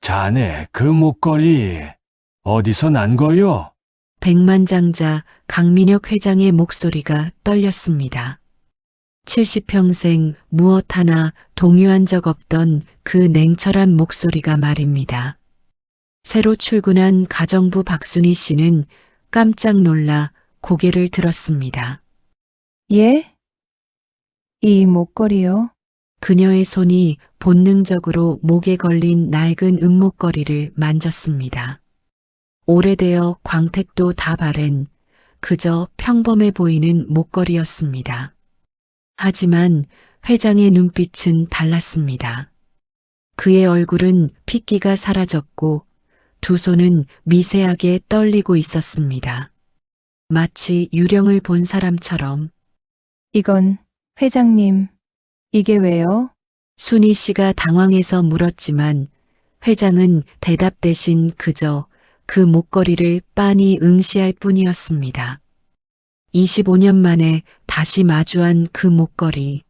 자네 그 목걸이 어디서 난 거요? 백만장자 강민혁 회장의 목소리가 떨렸습니다. 70평생 무엇 하나 동요한 적 없던 그 냉철한 목소리가 말입니다. 새로 출근한 가정부 박순희 씨는 깜짝 놀라 고개를 들었습니다. 예? 이 목걸이요? 그녀의 손이 본능적으로 목에 걸린 낡은 은목걸이를 만졌습니다. 오래되어 광택도 다 바랜 그저 평범해 보이는 목걸이였습니다. 하지만 회장의 눈빛은 달랐습니다. 그의 얼굴은 핏기가 사라졌고 두 손은 미세하게 떨리고 있었습니다. 마치 유령을 본 사람처럼. 이건 회장님, 이게 왜요? 순희 씨가 당황해서 물었지만 회장은 대답 대신 그저 그 목걸이를 빤히 응시할 뿐이었습니다. 25년 만에 다시 마주한 그 목걸이.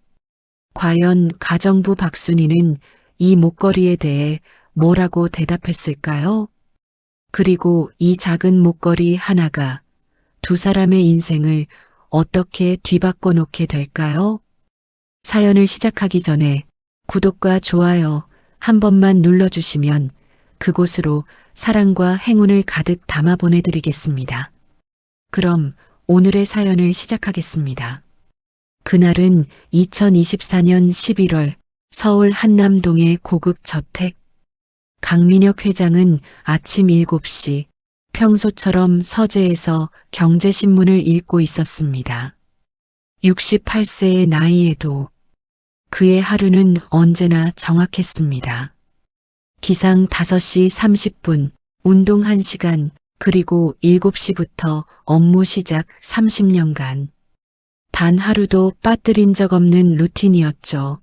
과연 가정부 박순희는 이 목걸이에 대해 뭐라고 대답했을까요? 그리고 이 작은 목걸이 하나가 두 사람의 인생을 어떻게 뒤바꿔 놓게 될까요? 사연을 시작하기 전에 구독과 좋아요 한 번만 눌러주시면 그곳으로 사랑과 행운을 가득 담아 보내드리겠습니다. 그럼 오늘의 사연을 시작하겠습니다. 그날은 2024년 11월 서울 한남동의 고급 저택. 강민혁 회장은 아침 7시 평소처럼 서재에서 경제신문을 읽고 있었습니다. 68세의 나이에도 그의 하루는 언제나 정확했습니다. 기상 5시 30분, 운동 1시간, 그리고 7시부터 업무 시작 30년간. 단 하루도 빠뜨린 적 없는 루틴이었죠.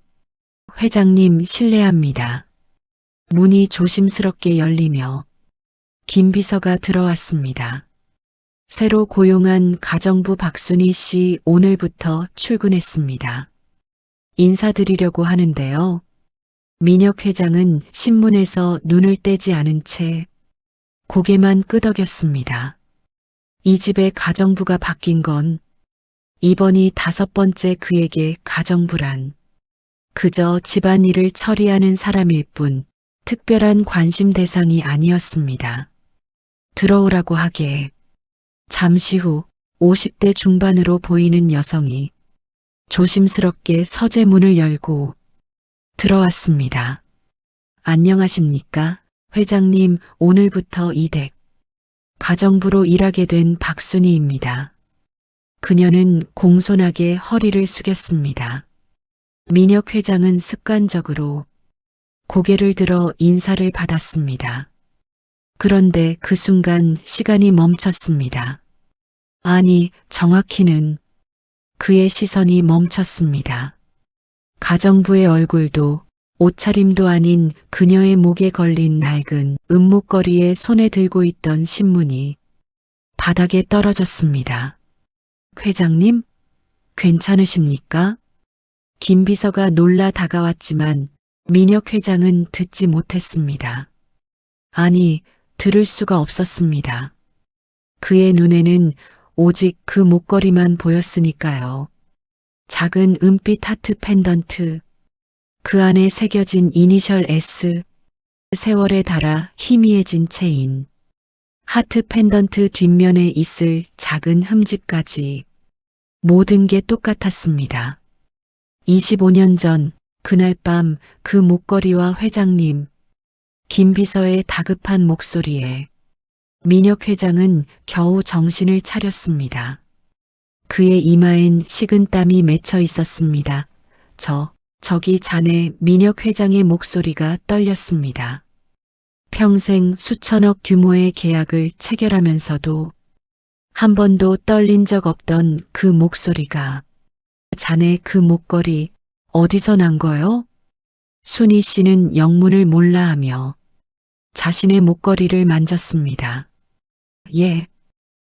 회장님 실례합니다. 문이 조심스럽게 열리며 김 비서가 들어왔습니다. 새로 고용한 가정부 박순희 씨 오늘부터 출근했습니다. 인사드리려고 하는데요. 민혁 회장은 신문에서 눈을 떼지 않은 채 고개만 끄덕였습니다. 이 집의 가정부가 바뀐 건 이번이 5번째 그에게 가정부란 그저 집안일을 처리하는 사람일 뿐 특별한 관심 대상이 아니었습니다. 들어오라고 하기에 잠시 후 50대 중반으로 보이는 여성이 조심스럽게 서재 문을 열고 들어왔습니다. 안녕하십니까? 회장님, 오늘부터 이댁 가정부로 일하게 된 박순희입니다. 그녀는 공손하게 허리를 숙였습니다. 민혁 회장은 습관적으로 고개를 들어 인사를 받았습니다. 그런데 그 순간 시간이 멈췄습니다. 아니, 정확히는 그의 시선이 멈췄습니다. 가정부의 얼굴도 옷차림도 아닌 그녀의 목에 걸린 낡은 은목걸이에 손에 들고 있던 신문이 바닥에 떨어졌습니다. 회장님, 괜찮으십니까? 김 비서가 놀라 다가왔지만 민혁 회장은 듣지 못했습니다. 아니, 들을 수가 없었습니다. 그의 눈에는 오직 그 목걸이만 보였으니까요. 작은 은빛 하트 펜던트, 그 안에 새겨진 이니셜 S, 세월에 닳아 희미해진 체인, 하트 펜던트 뒷면에 있을 작은 흠집까지 모든 게 똑같았습니다. 25년 전 그날 밤 그 목걸이와 회장님, 김 비서의 다급한 목소리에 민혁 회장은 겨우 정신을 차렸습니다. 그의 이마엔 식은땀이 맺혀 있었습니다. 저기 자네. 민혁 회장의 목소리가 떨렸습니다. 평생 수천억 규모의 계약을 체결하면서도 한 번도 떨린 적 없던 그 목소리가 자네 그 목걸이 어디서 난 거요? 순희 씨는 영문을 몰라 하며 자신의 목걸이를 만졌습니다. 예,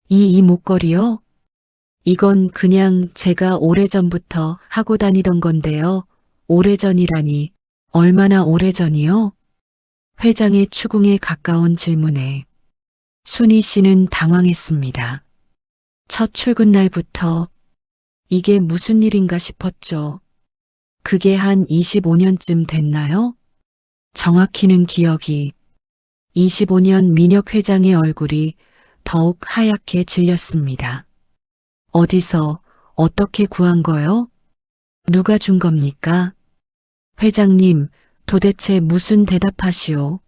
이 목걸이요? 이건 그냥 제가 오래전부터 하고 다니던 건데요. 오래전이라니 얼마나 오래전이요? 회장의 추궁에 가까운 질문에 순희 씨는 당황했습니다. 첫 출근 날부터 이게 무슨 일인가 싶었죠. 그게 한 25년쯤 됐나요? 정확히는 기억이 25년 민혁 회장의 얼굴이 더욱 하얗게 질렸습니다. 어디서 어떻게 구한 거요? 누가 준 겁니까? 회장님, 도대체 무슨 대답하시오?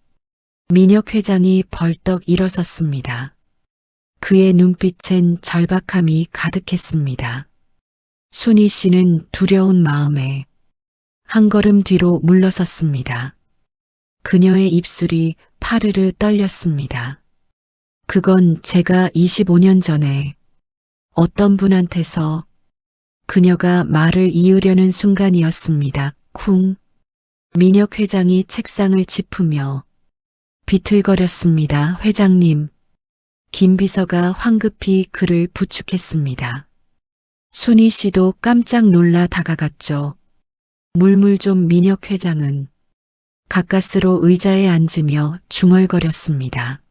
민혁 회장이 벌떡 일어섰습니다. 그의 눈빛엔 절박함이 가득했습니다. 순희 씨는 두려운 마음에 한 걸음 뒤로 물러섰습니다. 그녀의 입술이 파르르 떨렸습니다. 그건 제가 25년 전에 어떤 분한테서 그녀가 말을 이으려는 순간이었습니다. 쿵. 민혁 회장이 책상을 짚으며 비틀거렸습니다. 회장님. 김 비서가 황급히 그를 부축했습니다. 순희 씨도 깜짝 놀라 다가갔죠. 물물 좀. 민혁 회장은 가까스로 의자에 앉으며 중얼거렸습니다.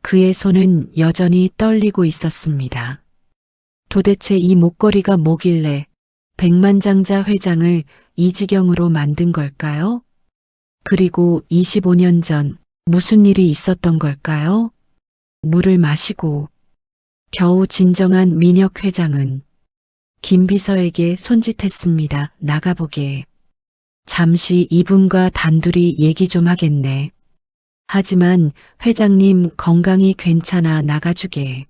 그의 손은 여전히 떨리고 있었습니다. 도대체 이 목걸이가 뭐길래 백만장자 회장을 이 지경으로 만든 걸까요? 그리고 25년 전 무슨 일이 있었던 걸까요? 물을 마시고 겨우 진정한 민혁 회장은 김 비서에게 손짓했습니다. 나가보게. 잠시 이분과 단둘이 얘기 좀 하겠네. 하지만 회장님 건강이 괜찮아. 나가주게.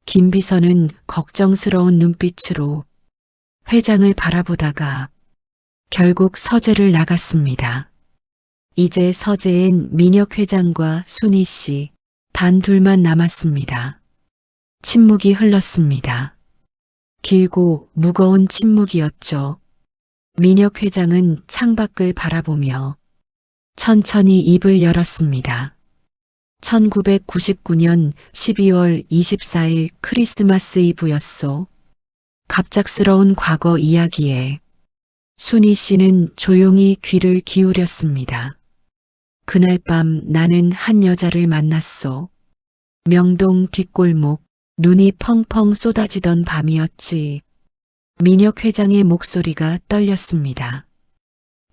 김 비서는 걱정스러운 눈빛으로 회장을 바라보다가 결국 서재를 나갔습니다. 이제 서재엔 민혁 회장과 순희 씨 단 둘만 남았습니다. 침묵이 흘렀습니다. 길고 무거운 침묵이었죠. 민혁 회장은 창밖을 바라보며 천천히 입을 열었습니다. 1999년 12월 24일 크리스마스 이브였소. 갑작스러운 과거 이야기에 순희 씨는 조용히 귀를 기울였습니다. 그날 밤 나는 한 여자를 만났소. 명동 뒷골목, 눈이 펑펑 쏟아지던 밤이었지. 민혁 회장의 목소리가 떨렸습니다.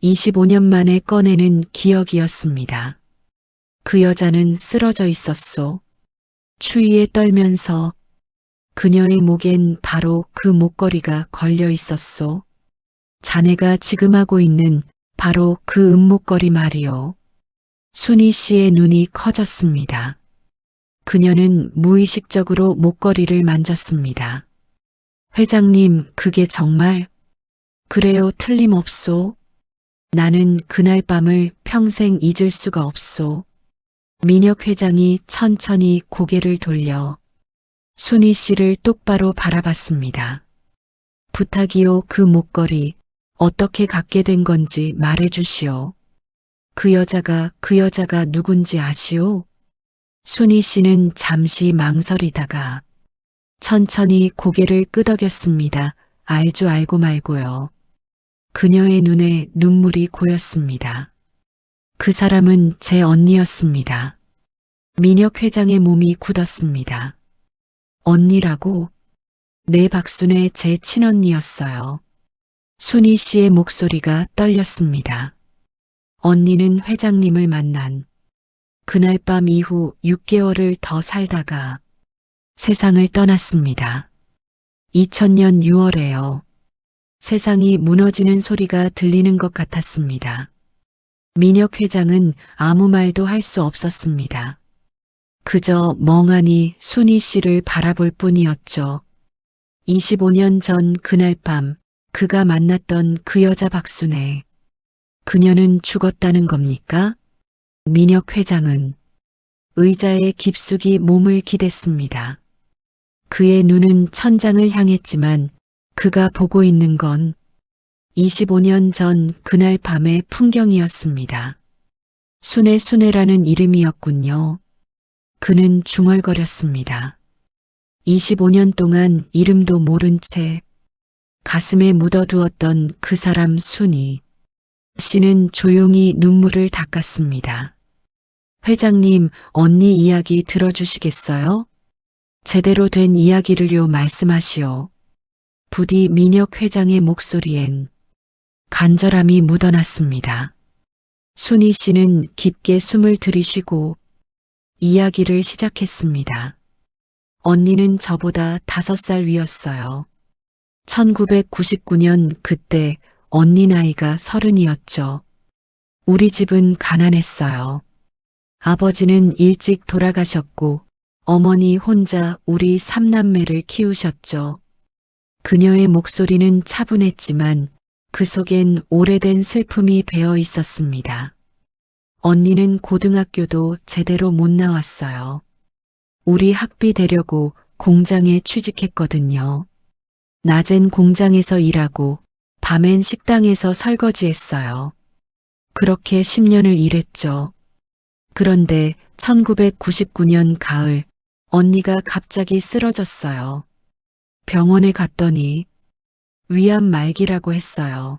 25년 만에 꺼내는 기억이었습니다. 그 여자는 쓰러져 있었소. 추위에 떨면서 그녀의 목엔 바로 그 목걸이가 걸려 있었소. 자네가 지금 하고 있는 바로 그 은목걸이 말이오. 순희 씨의 눈이 커졌습니다. 그녀는 무의식적으로 목걸이를 만졌습니다. 회장님, 그게 정말? 그래요, 틀림없소. 나는 그날 밤을 평생 잊을 수가 없소. 민혁 회장이 천천히 고개를 돌려 순희 씨를 똑바로 바라봤습니다. 부탁이요, 그 목걸이 어떻게 갖게 된 건지 말해주시오. 그 여자가 누군지 아시오? 순희 씨는 잠시 망설이다가 천천히 고개를 끄덕였습니다. 알죠, 알고 말고요. 그녀의 눈에 눈물이 고였습니다. 그 사람은 제 언니였습니다. 민혁 회장의 몸이 굳었습니다. 언니라고? 네, 박순의 제 친언니였어요. 순희 씨의 목소리가 떨렸습니다. 언니는 회장님을 만난 그날 밤 이후 6개월을 더 살다가 세상을 떠났습니다. 2000년 6월에요. 세상이 무너지는 소리가 들리는 것 같았습니다. 민혁 회장은 아무 말도 할 수 없었습니다. 그저 멍하니 순희 씨를 바라볼 뿐이었죠. 25년 전 그날 밤 그가 만났던 그 여자 박순애. 그녀는 죽었다는 겁니까? 민혁 회장은 의자에 깊숙이 몸을 기댔습니다. 그의 눈은 천장을 향했지만 그가 보고 있는 건 25년 전 그날 밤의 풍경이었습니다. 순애라는 이름이었군요. 그는 중얼거렸습니다. 25년 동안 이름도 모른 채 가슴에 묻어두었던 그 사람 순희 씨는 조용히 눈물을 닦았습니다. 회장님, 언니 이야기 들어주시겠어요? 제대로 된 이야기를요 말씀하시오. 부디 민혁 회장의 목소리엔 간절함이 묻어났습니다. 순희 씨는 깊게 숨을 들이쉬고 이야기를 시작했습니다. 언니는 저보다 5살 위였어요. 1999년 그때 언니 나이가 30이었죠. 우리 집은 가난했어요. 아버지는 일찍 돌아가셨고 어머니 혼자 우리 3남매를 키우셨죠. 그녀의 목소리는 차분했지만 그 속엔 오래된 슬픔이 배어 있었습니다. 언니는 고등학교도 제대로 못 나왔어요. 우리 학비 대려고 공장에 취직했거든요. 낮엔 공장에서 일하고 밤엔 식당에서 설거지했어요. 그렇게 10년을 일했죠. 그런데 1999년 가을 언니가 갑자기 쓰러졌어요. 병원에 갔더니 위암 말기라고 했어요.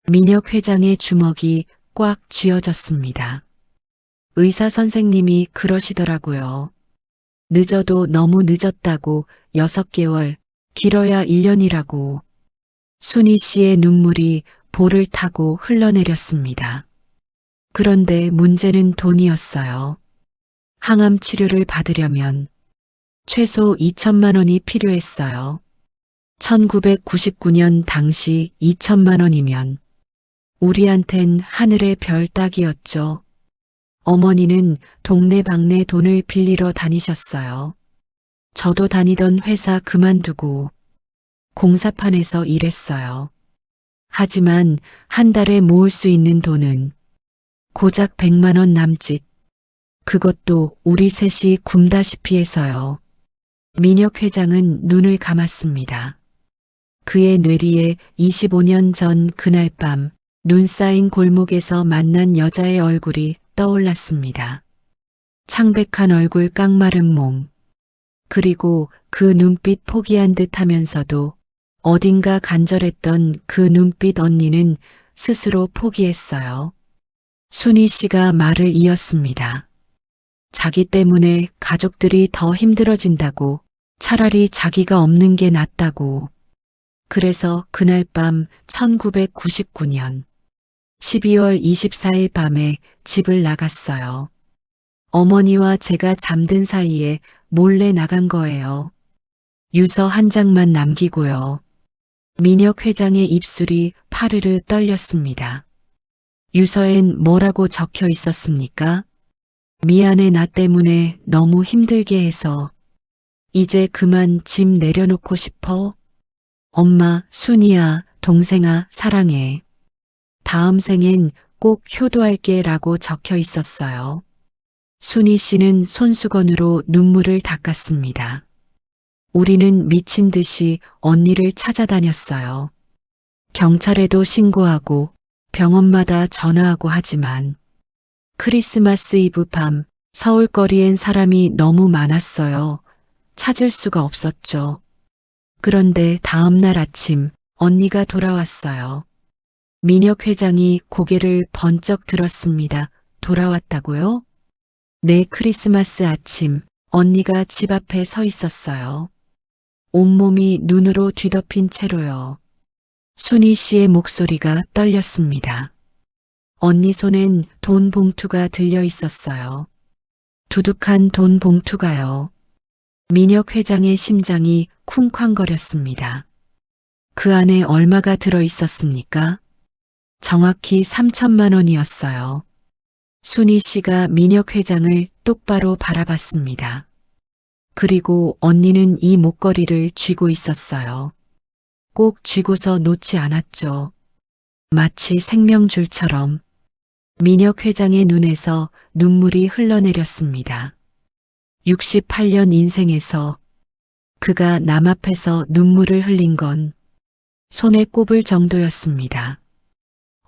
민혁 회장의 주먹이 꽉 쥐어졌습니다. 의사 선생님이 그러시더라고요. 늦어도 너무 늦었다고 6개월, 길어야 1년이라고. 순희 씨의 눈물이 볼을 타고 흘러내렸습니다. 그런데 문제는 돈이었어요. 항암 치료를 받으려면 최소 2천만 원이 필요했어요. 1999년 당시 2천만 원이면 우리한텐 하늘의 별 따기였죠. 어머니는 동네방네 돈을 빌리러 다니셨어요. 저도 다니던 회사 그만두고 공사판에서 일했어요. 하지만 한 달에 모을 수 있는 돈은 고작 100만 원 남짓. 그것도 우리 셋이 굶다시피 해서요. 민혁 회장은 눈을 감았습니다. 그의 뇌리에 25년 전 그날 밤 눈 쌓인 골목에서 만난 여자의 얼굴이 떠올랐습니다. 창백한 얼굴, 깡마른 몸. 그리고 그 눈빛, 포기한 듯 하면서도 어딘가 간절했던 그 눈빛. 언니는 스스로 포기했어요. 순희 씨가 말을 이었습니다. 자기 때문에 가족들이 더 힘들어진다고, 차라리 자기가 없는 게 낫다고. 그래서 그날 밤 1999년 12월 24일 밤에 집을 나갔어요. 어머니와 제가 잠든 사이에 몰래 나간 거예요. 유서 한 장만 남기고요. 민혁 회장의 입술이 파르르 떨렸습니다. 유서엔 뭐라고 적혀 있었습니까? 미안해, 나 때문에 너무 힘들게 해서. 이제 그만 짐 내려놓고 싶어. 엄마, 순이야, 동생아, 사랑해. 다음 생엔 꼭 효도할게 라고 적혀 있었어요. 순희 씨는 손수건으로 눈물을 닦았습니다. 우리는 미친 듯이 언니를 찾아다녔어요. 경찰에도 신고하고 병원마다 전화하고 하지만 크리스마스 이브 밤 서울거리엔 사람이 너무 많았어요. 찾을 수가 없었죠. 그런데 다음 날 아침 언니가 돌아왔어요. 민혁 회장이 고개를 번쩍 들었습니다. 돌아왔다고요? 네, 크리스마스 아침 언니가 집 앞에 서 있었어요. 온몸이 눈으로 뒤덮인 채로요. 순희 씨의 목소리가 떨렸습니다. 언니 손엔 돈 봉투가 들려 있었어요. 두둑한 돈 봉투가요. 민혁 회장의 심장이 쿵쾅거렸습니다. 그 안에 얼마가 들어 있었습니까? 정확히 3천만 원이었어요. 순희 씨가 민혁 회장을 똑바로 바라봤습니다. 그리고 언니는 이 목걸이를 쥐고 있었어요. 꼭 쥐고서 놓지 않았죠. 마치 생명줄처럼. 민혁 회장의 눈에서 눈물이 흘러내렸습니다. 68년 인생에서 그가 남 앞에서 눈물을 흘린 건 손에 꼽을 정도였습니다.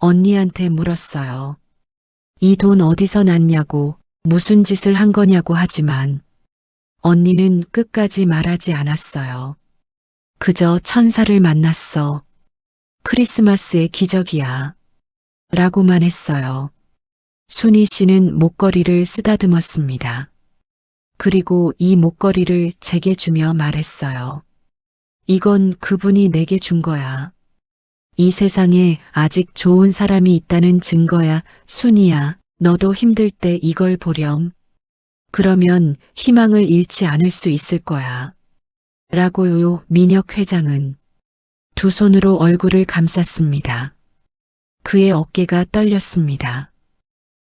언니한테 물었어요. 이 돈 어디서 났냐고, 무슨 짓을 한 거냐고. 하지만 언니는 끝까지 말하지 않았어요. 그저 천사를 만났어. 크리스마스의 기적이야. 라고만 했어요. 순희 씨는 목걸이를 쓰다듬었습니다. 그리고 이 목걸이를 제게 주며 말했어요. 이건 그분이 내게 준 거야. 이 세상에 아직 좋은 사람이 있다는 증거야. 순희야, 너도 힘들 때 이걸 보렴. 그러면 희망을 잃지 않을 수 있을 거야. 라고요. 민혁 회장은 두 손으로 얼굴을 감쌌습니다. 그의 어깨가 떨렸습니다.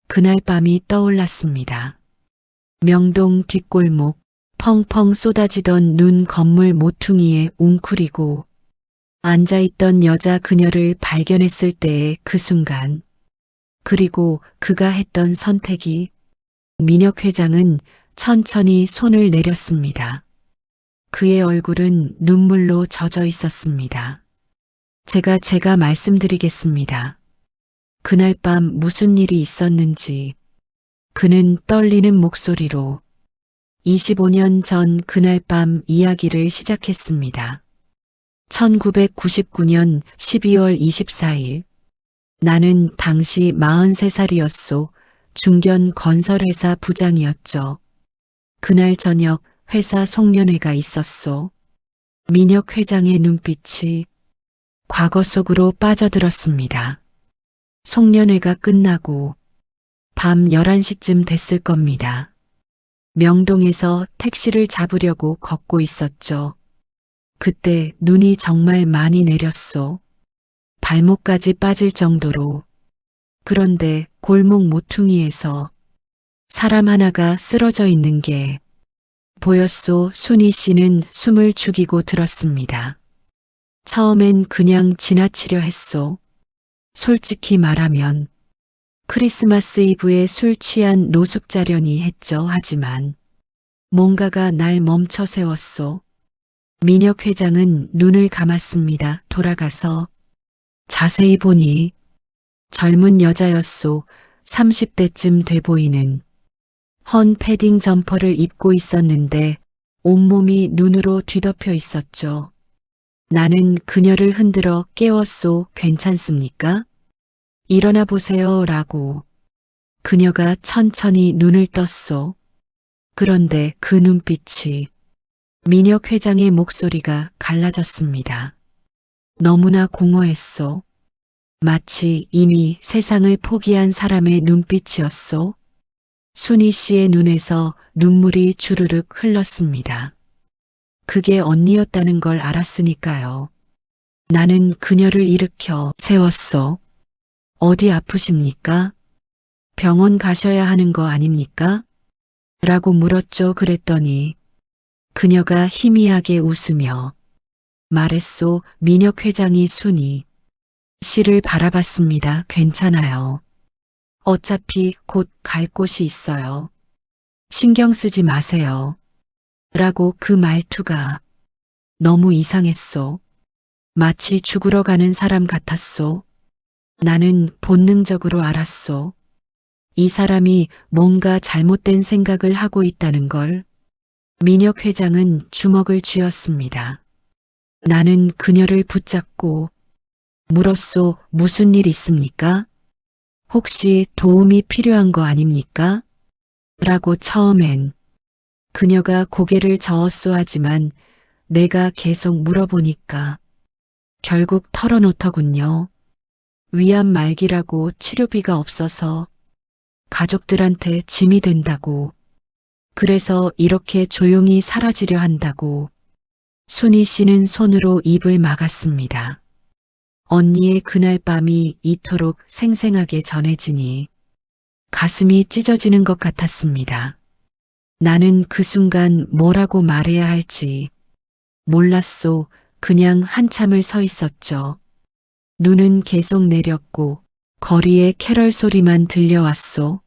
그날 밤이 떠올랐습니다. 명동 뒷골목, 펑펑 쏟아지던 눈 건물 모퉁이에 웅크리고 앉아있던 여자 그녀를 발견했을 때의 그 순간, 그리고 그가 했던 선택이. 민혁 회장은 천천히 손을 내렸습니다. 그의 얼굴은 눈물로 젖어 있었습니다. 제가 말씀드리겠습니다. 그날 밤 무슨 일이 있었는지. 그는 떨리는 목소리로 25년 전 그날 밤 이야기를 시작했습니다. 1999년 12월 24일. 나는 당시 43살이었소. 중견 건설회사 부장이었죠. 그날 저녁 회사 송년회가 있었소. 민혁 회장의 눈빛이 과거 속으로 빠져들었습니다. 송년회가 끝나고 밤 11시쯤 됐을 겁니다. 명동에서 택시를 잡으려고 걷고 있었죠. 그때 눈이 정말 많이 내렸소. 발목까지 빠질 정도로. 그런데 골목 모퉁이에서 사람 하나가 쓰러져 있는 게 보였소. 순희 씨는 숨을 죽이고 들었습니다. 처음엔 그냥 지나치려 했소. 솔직히 말하면 크리스마스 이브에 술 취한 노숙자려니 했죠. 하지만 뭔가가 날 멈춰 세웠소. 민혁 회장은 눈을 감았습니다. 돌아가서 자세히 보니 젊은 여자였소. 30대쯤 돼 보이는. 헌 패딩 점퍼를 입고 있었는데 온몸이 눈으로 뒤덮여 있었죠. 나는 그녀를 흔들어 깨웠소. 괜찮습니까? 일어나 보세요. 라고. 그녀가 천천히 눈을 떴소. 그런데 그 눈빛이. 민혁 회장의 목소리가 갈라졌습니다. 너무나 공허했소. 마치 이미 세상을 포기한 사람의 눈빛이었소. 순희 씨의 눈에서 눈물이 주르륵 흘렀습니다. 그게 언니였다는 걸 알았으니까요. 나는 그녀를 일으켜 세웠소. 어디 아프십니까? 병원 가셔야 하는 거 아닙니까? 라고 물었죠. 그랬더니 그녀가 희미하게 웃으며 말했소. 민혁 회장이 순희 씨를 바라봤습니다. 괜찮아요. 어차피 곧 갈 곳이 있어요. 신경 쓰지 마세요. 라고. 그 말투가 너무 이상했소. 마치 죽으러 가는 사람 같았소. 나는 본능적으로 알았소. 이 사람이 뭔가 잘못된 생각을 하고 있다는 걸. 민혁 회장은 주먹을 쥐었습니다. 나는 그녀를 붙잡고 물었소. 무슨 일 있습니까? 혹시 도움이 필요한 거 아닙니까? 라고. 처음엔 그녀가 고개를 저었소. 하지만 내가 계속 물어보니까 결국 털어놓더군요. 위암 말기라고 치료비가 없어서 가족들한테 짐이 된다고. 그래서 이렇게 조용히 사라지려 한다고. 순희 씨는 손으로 입을 막았습니다. 언니의 그날 밤이 이토록 생생하게 전해지니 가슴이 찢어지는 것 같았습니다. 나는 그 순간 뭐라고 말해야 할지 몰랐소. 그냥 한참을 서 있었죠. 눈은 계속 내렸고 거리에 캐럴 소리만 들려왔소.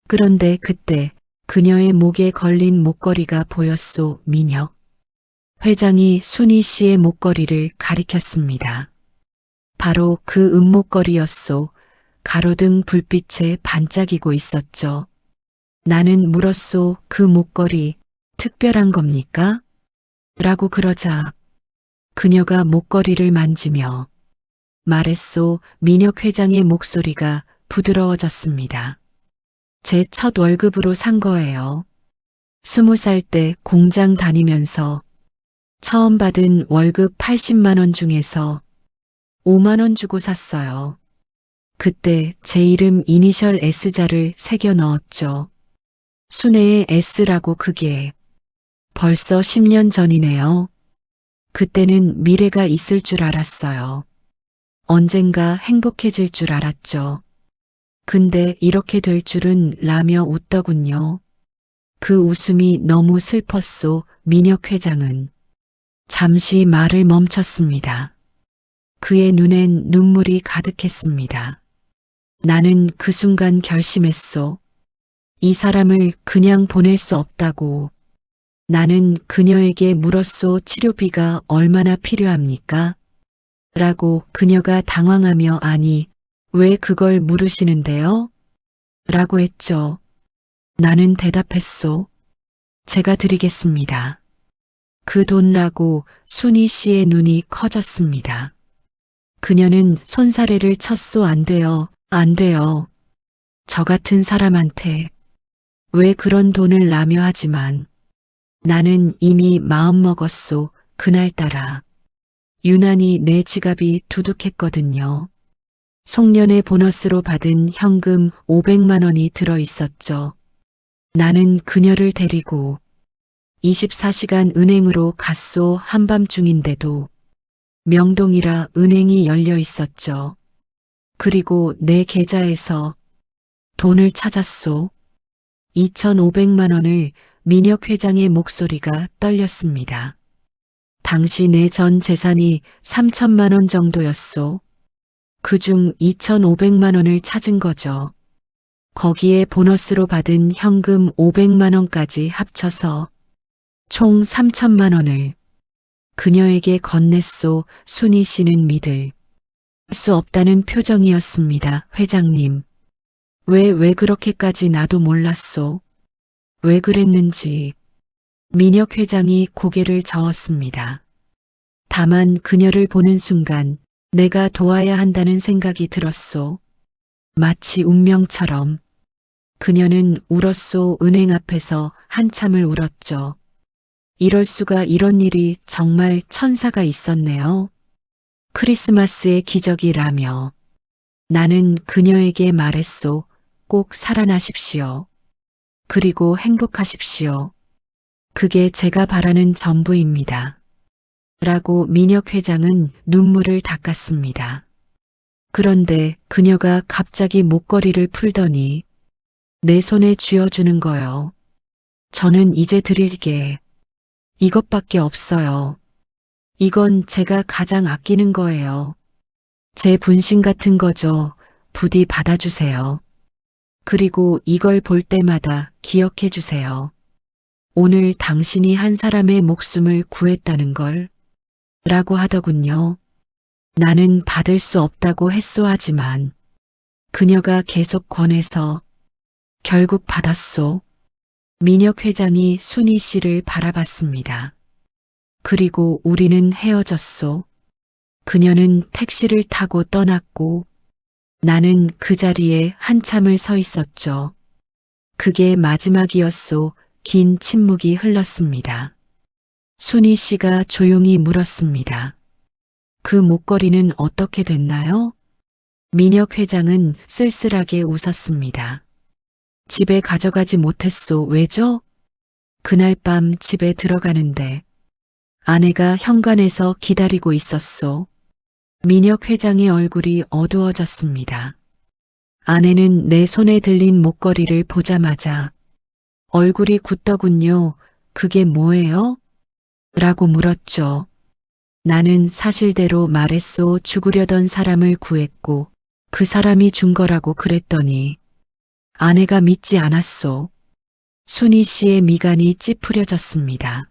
그런데 그때 그녀의 목에 걸린 목걸이가 보였소. 민혁 회장이 순희 씨의 목걸이를 가리켰습니다. 바로 그 은목걸이였소. 가로등 불빛에 반짝이고 있었죠. 나는 물었소. 그 목걸이 특별한 겁니까? 라고. 그러자 그녀가 목걸이를 만지며 말했소. 민혁 회장의 목소리가 부드러워졌습니다. 제 첫 월급으로 산 거예요. 20살 때 공장 다니면서 처음 받은 월급 80만 원 중에서 5만 원 주고 샀어요. 그때 제 이름 이니셜 S자를 새겨 넣었죠. 순애의 S라고 그게. 벌써 10년 전이네요. 그때는 미래가 있을 줄 알았어요. 언젠가 행복해질 줄 알았죠. 근데 이렇게 될 줄은 라며 웃더군요. 그 웃음이 너무 슬펐소. 민혁 회장은 잠시 말을 멈췄습니다. 그의 눈엔 눈물이 가득했습니다. 나는 그 순간 결심했소. 이 사람을 그냥 보낼 수 없다고. 나는 그녀에게 물었소. 치료비가 얼마나 필요합니까? 라고. 그녀가 당황하며 아니, 왜 그걸 물으시는데요? 라고 했죠. 나는 대답했소. 제가 드리겠습니다. 그 돈라고. 순희 씨의 눈이 커졌습니다. 그녀는 손사래를 쳤소. 안 돼요. 안 돼요. 저 같은 사람한테 왜 그런 돈을 라며 하지만 나는 이미 마음먹었소. 그날따라 유난히 내 지갑이 두둑했거든요. 송년회 보너스로 받은 현금 500만 원이 들어 있었죠. 나는 그녀를 데리고 24시간 은행으로 갔소. 한밤중인데도 명동이라 은행이 열려 있었죠. 그리고 내 계좌에서 돈을 찾았소. 2,500만 원을. 민혁 회장의 목소리가 떨렸습니다. 당시 내 전 재산이 3천만 원 정도였소. 그중 2,500만 원을 찾은 거죠. 거기에 보너스로 받은 현금 500만 원까지 합쳐서 총 3천만 원을 그녀에게 건넸소. 순희 씨는 믿을 수 없다는 표정이었습니다. 회장님. 왜 그렇게까지 나도 몰랐소. 왜 그랬는지. 민혁 회장이 고개를 저었습니다. 다만 그녀를 보는 순간 내가 도와야 한다는 생각이 들었소. 마치 운명처럼. 그녀는 울었소. 은행 앞에서 한참을 울었죠. 이럴 수가. 이런 일이 정말 천사가 있었네요. 크리스마스의 기적이라며. 나는 그녀에게 말했소. 꼭 살아나십시오. 그리고 행복하십시오. 그게 제가 바라는 전부입니다. 라고 민혁 회장은 눈물을 닦았습니다. 그런데 그녀가 갑자기 목걸이를 풀더니 내 손에 쥐어주는 거요. 저는 이제 드릴 게 이것밖에 없어요. 이건 제가 가장 아끼는 거예요. 제 분신 같은 거죠. 부디 받아주세요. 그리고 이걸 볼 때마다 기억해 주세요. 오늘 당신이 한 사람의 목숨을 구했다는 걸. 라고 하더군요. 나는 받을 수 없다고 했소. 하지만 그녀가 계속 권해서 결국 받았소. 민혁 회장이 순희 씨를 바라봤습니다. 그리고 우리는 헤어졌소. 그녀는 택시를 타고 떠났고 나는 그 자리에 한참을 서 있었죠. 그게 마지막이었소. 긴 침묵이 흘렀습니다. 순희 씨가 조용히 물었습니다. 그 목걸이는 어떻게 됐나요? 민혁 회장은 쓸쓸하게 웃었습니다. 집에 가져가지 못했소. 왜죠? 그날 밤 집에 들어가는데 아내가 현관에서 기다리고 있었소. 민혁 회장의 얼굴이 어두워졌습니다. 아내는 내 손에 들린 목걸이를 보자마자 얼굴이 굳더군요. 그게 뭐예요? 라고 물었죠. 나는 사실대로 말했소. 죽으려던 사람을 구했고 그 사람이 준 거라고 그랬더니 아내가 믿지 않았소. 순희 씨의 미간이 찌푸려졌습니다.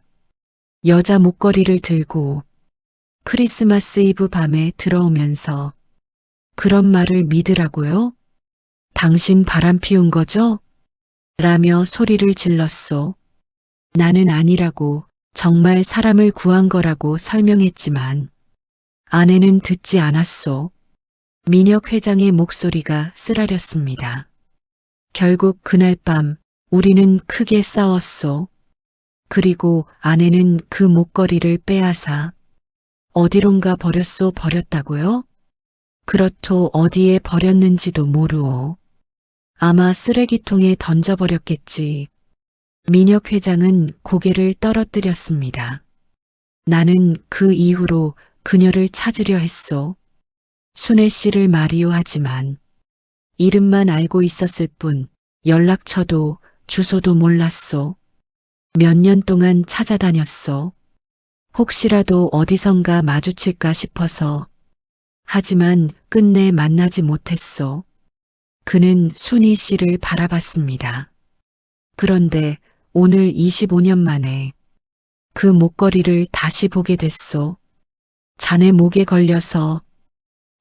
여자 목걸이를 들고 크리스마스 이브 밤에 들어오면서 그런 말을 믿으라고요? 당신 바람 피운 거죠? 라며 소리를 질렀소. 나는 아니라고 정말 사람을 구한 거라고 설명했지만 아내는 듣지 않았소. 민혁 회장의 목소리가 쓰라렸습니다. 결국 그날 밤 우리는 크게 싸웠소. 그리고 아내는 그 목걸이를 빼앗아 어디론가 버렸다고요? 그렇소. 어디에 버렸는지도 모르오. 아마 쓰레기통에 던져버렸겠지. 민혁 회장은 고개를 떨어뜨렸습니다. 나는 그 이후로 그녀를 찾으려 했소. 순애 씨를 말이오. 하지만 이름만 알고 있었을 뿐 연락처도 주소도 몰랐소. 몇 년 동안 찾아다녔소. 혹시라도 어디선가 마주칠까 싶어서. 하지만 끝내 만나지 못했소. 그는 순희 씨를 바라봤습니다. 그런데 오늘 25년 만에 그 목걸이를 다시 보게 됐소. 자네 목에 걸려서.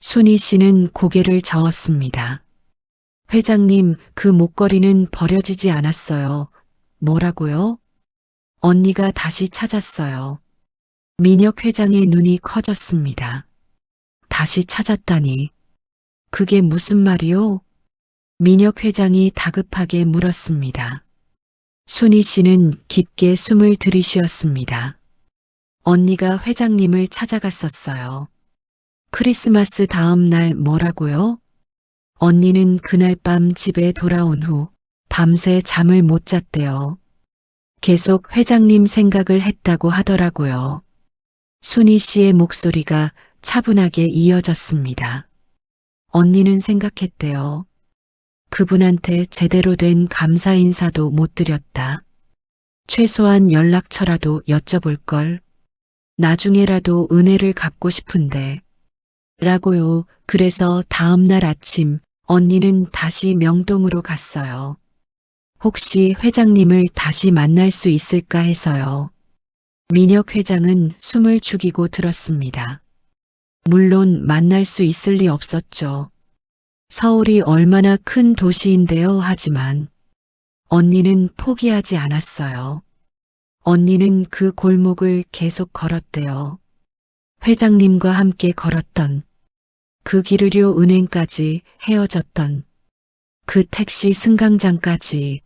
순희 씨는 고개를 저었습니다. 회장님, 그 목걸이는 버려지지 않았어요. 뭐라고요? 언니가 다시 찾았어요. 민혁 회장의 눈이 커졌습니다. 다시 찾았다니. 그게 무슨 말이오? 민혁 회장이 다급하게 물었습니다. 순희 씨는 깊게 숨을 들이쉬었습니다. 언니가 회장님을 찾아갔었어요. 크리스마스 다음 날. 뭐라고요? 언니는 그날 밤 집에 돌아온 후 밤새 잠을 못 잤대요. 계속 회장님 생각을 했다고 하더라고요. 순희 씨의 목소리가 차분하게 이어졌습니다. 언니는 생각했대요. 그분한테 제대로 된 감사 인사도 못 드렸다. 최소한 연락처라도 여쭤볼 걸. 나중에라도 은혜를 갚고 싶은데. 라고요. 그래서 다음 날 아침 언니는 다시 명동으로 갔어요. 혹시 회장님을 다시 만날 수 있을까 해서요. 민혁 회장은 숨을 죽이고 들었습니다. 물론 만날 수 있을 리 없었죠. 서울이 얼마나 큰 도시인데요. 하지만 언니는 포기하지 않았어요. 언니는 그 골목을 계속 걸었대요. 회장님과 함께 걸었던 그 기르료 은행까지, 헤어졌던 그 택시 승강장까지.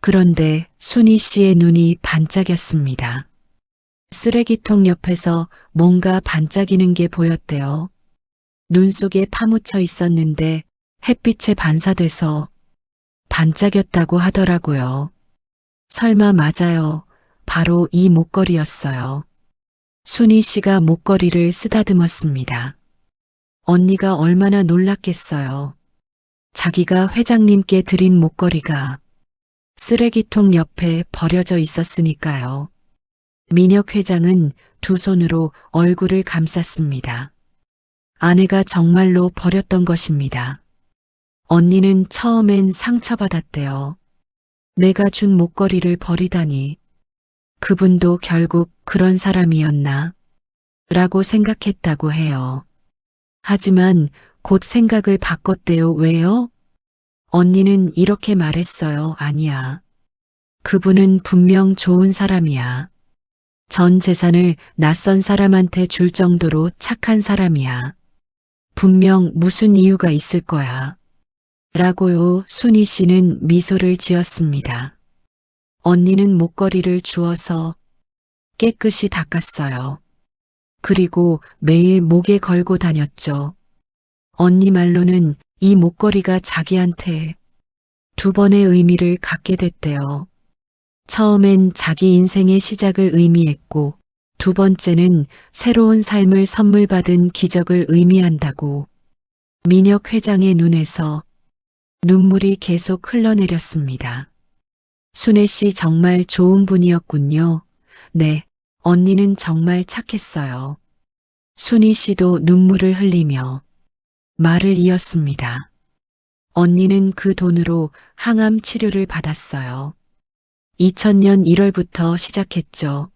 그런데 순희 씨의 눈이 반짝였습니다. 쓰레기통 옆에서 뭔가 반짝이는 게 보였대요. 눈 속에 파묻혀 있었는데 햇빛에 반사돼서 반짝였다고 하더라고요. 설마 맞아요. 바로 이 목걸이였어요. 순희 씨가 목걸이를 쓰다듬었습니다. 언니가 얼마나 놀랐겠어요. 자기가 회장님께 드린 목걸이가 쓰레기통 옆에 버려져 있었으니까요. 민혁 회장은 두 손으로 얼굴을 감쌌습니다. 아내가 정말로 버렸던 것입니다. 언니는 처음엔 상처받았대요. 내가 준 목걸이를 버리다니. 그분도 결국 그런 사람이었나? 라고 생각했다고 해요. 하지만 곧 생각을 바꿨대요. 왜요? 언니는 이렇게 말했어요. 아니야. 그분은 분명 좋은 사람이야. 전 재산을 낯선 사람한테 줄 정도로 착한 사람이야. 분명 무슨 이유가 있을 거야. 라고요. 순희 씨는 미소를 지었습니다. 언니는 목걸이를 주워서 깨끗이 닦았어요. 그리고 매일 목에 걸고 다녔죠. 언니 말로는 이 목걸이가 자기한테 두 번의 의미를 갖게 됐대요. 처음엔 자기 인생의 시작을 의미했고, 두 번째는 새로운 삶을 선물 받은 기적을 의미한다고. 민혁 회장의 눈에서 눈물이 계속 흘러내렸습니다. 순애 씨 정말 좋은 분이었군요. 네, 언니는 정말 착했어요. 순희 씨도 눈물을 흘리며 말을 이었습니다. 언니는 그 돈으로 항암 치료를 받았어요. 2000년 1월부터 시작했죠.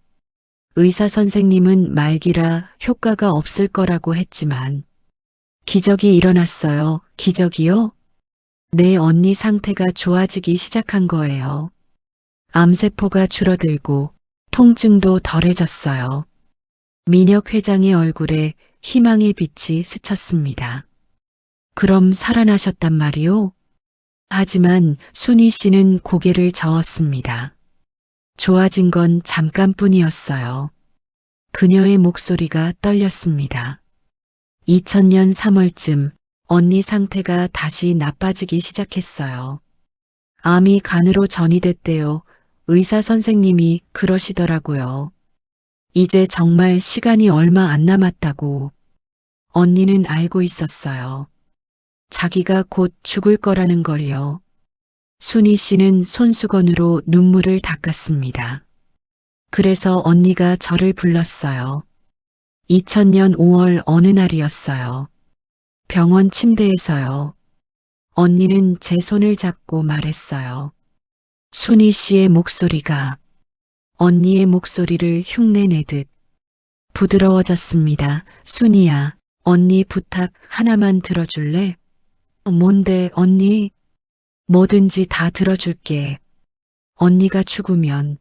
의사 선생님은 말기라 효과가 없을 거라고 했지만 기적이 일어났어요. 기적이요? 네, 언니 상태가 좋아지기 시작한 거예요. 암세포가 줄어들고 통증도 덜해졌어요. 민혁 회장의 얼굴에 희망의 빛이 스쳤습니다. 그럼 살아나셨단 말이요? 하지만 순희 씨는 고개를 저었습니다. 좋아진 건 잠깐뿐이었어요. 그녀의 목소리가 떨렸습니다. 2000년 3월쯤 언니 상태가 다시 나빠지기 시작했어요. 암이 간으로 전이됐대요. 의사 선생님이 그러시더라고요. 이제 정말 시간이 얼마 안 남았다고. 언니는 알고 있었어요. 자기가 곧 죽을 거라는 걸요. 순희 씨는 손수건으로 눈물을 닦았습니다. 그래서 언니가 저를 불렀어요. 2000년 5월 어느 날이었어요. 병원 침대에서요. 언니는 제 손을 잡고 말했어요. 순희 씨의 목소리가 언니의 목소리를 흉내내듯 부드러워졌습니다. 순희야, 언니 부탁 하나만 들어줄래? 뭔데, 언니? 뭐든지 다 들어줄게. 언니가 죽으면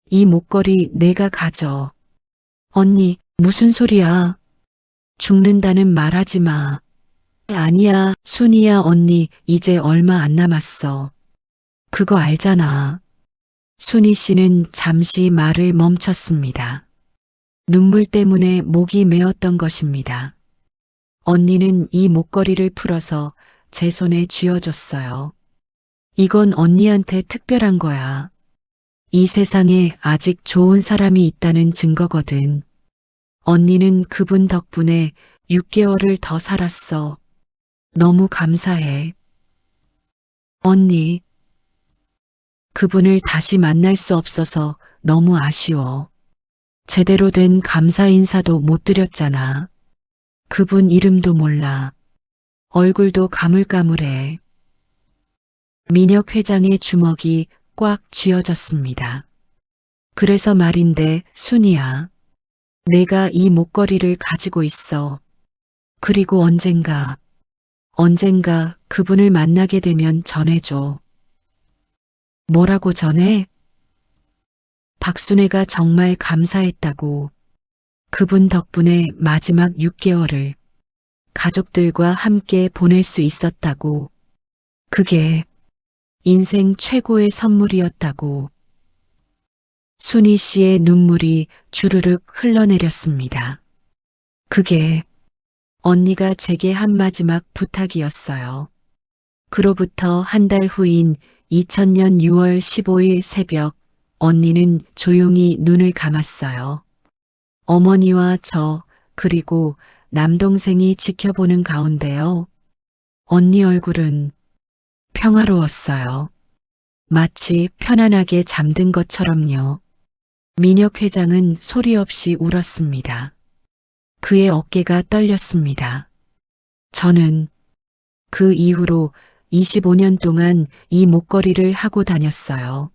이 목걸이 내가 가져. 언니, 무슨 소리야? 죽는다는 말하지 마. 아니야, 순이야, 언니, 이제 얼마 안 남았어. 그거 알잖아. 순희 씨는 잠시 말을 멈췄습니다. 눈물 때문에 목이 메었던 것입니다. 언니는 이 목걸이를 풀어서 제 손에 쥐어줬어요. 이건 언니한테 특별한 거야. 이 세상에 아직 좋은 사람이 있다는 증거거든. 언니는 그분 덕분에 6개월을 더 살았어. 너무 감사해. 언니. 그분을 다시 만날 수 없어서 너무 아쉬워. 제대로 된 감사 인사도 못 드렸잖아. 그분 이름도 몰라. 얼굴도 가물가물해. 민혁 회장의 주먹이 꽉 쥐어졌습니다. 그래서 말인데, 순이야. 내가 이 목걸이를 가지고 있어. 그리고 언젠가 그분을 만나게 되면 전해줘. 뭐라고 전해? 박순애가 정말 감사했다고. 그분 덕분에 마지막 6개월을 가족들과 함께 보낼 수 있었다고. 그게 인생 최고의 선물이었다고. 순희 씨의 눈물이 주르륵 흘러내렸습니다. 그게 언니가 제게 한 마지막 부탁이었어요. 그로부터 한 달 후인 2000년 6월 15일 새벽, 언니는 조용히 눈을 감았어요. 어머니와 저, 그리고 남동생이 지켜보는 가운데요. 언니 얼굴은 평화로웠어요. 마치 편안하게 잠든 것처럼요. 민혁 회장은 소리 없이 울었습니다. 그의 어깨가 떨렸습니다. 저는 그 이후로 25년 동안 이 목걸이를 하고 다녔어요.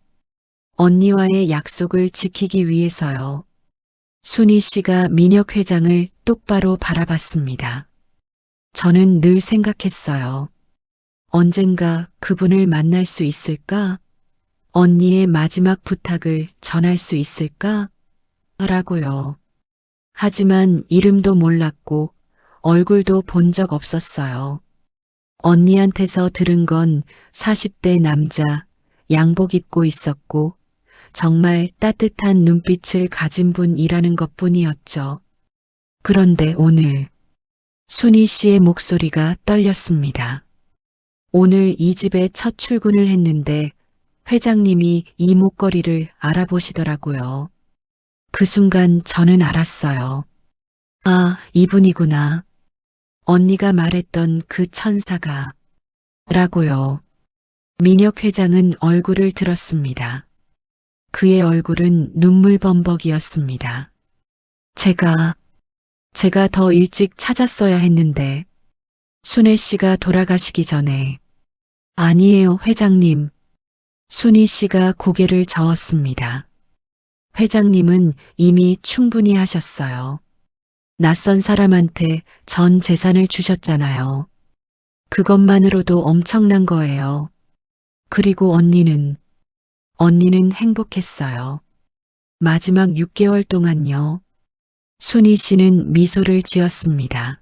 언니와의 약속을 지키기 위해서요. 순희 씨가 민혁 회장을 똑바로 바라봤습니다. 저는 늘 생각했어요. 언젠가 그분을 만날 수 있을까? 언니의 마지막 부탁을 전할 수 있을까? 라고요. 하지만 이름도 몰랐고 얼굴도 본 적 없었어요. 언니한테서 들은 건 40대 남자, 양복 입고 있었고 정말 따뜻한 눈빛을 가진 분이라는 것뿐이었죠. 그런데 오늘 순희 씨의 목소리가 떨렸습니다. 오늘 이 집에 첫 출근을 했는데 회장님이 이 목걸이를 알아보시더라고요. 그 순간 저는 알았어요. 아, 이분이구나. 언니가 말했던 그 천사가 라고요. 민혁 회장은 얼굴을 들었습니다. 그의 얼굴은 눈물범벅이었습니다. 제가 더 일찍 찾았어야 했는데 순애 씨가 돌아가시기 전에. 아니에요, 회장님. 순희 씨가 고개를 저었습니다. 회장님은 이미 충분히 하셨어요. 낯선 사람한테 전 재산을 주셨잖아요. 그것만으로도 엄청난 거예요. 그리고 언니는 행복했어요. 마지막 6개월 동안요. 순희 씨는 미소를 지었습니다.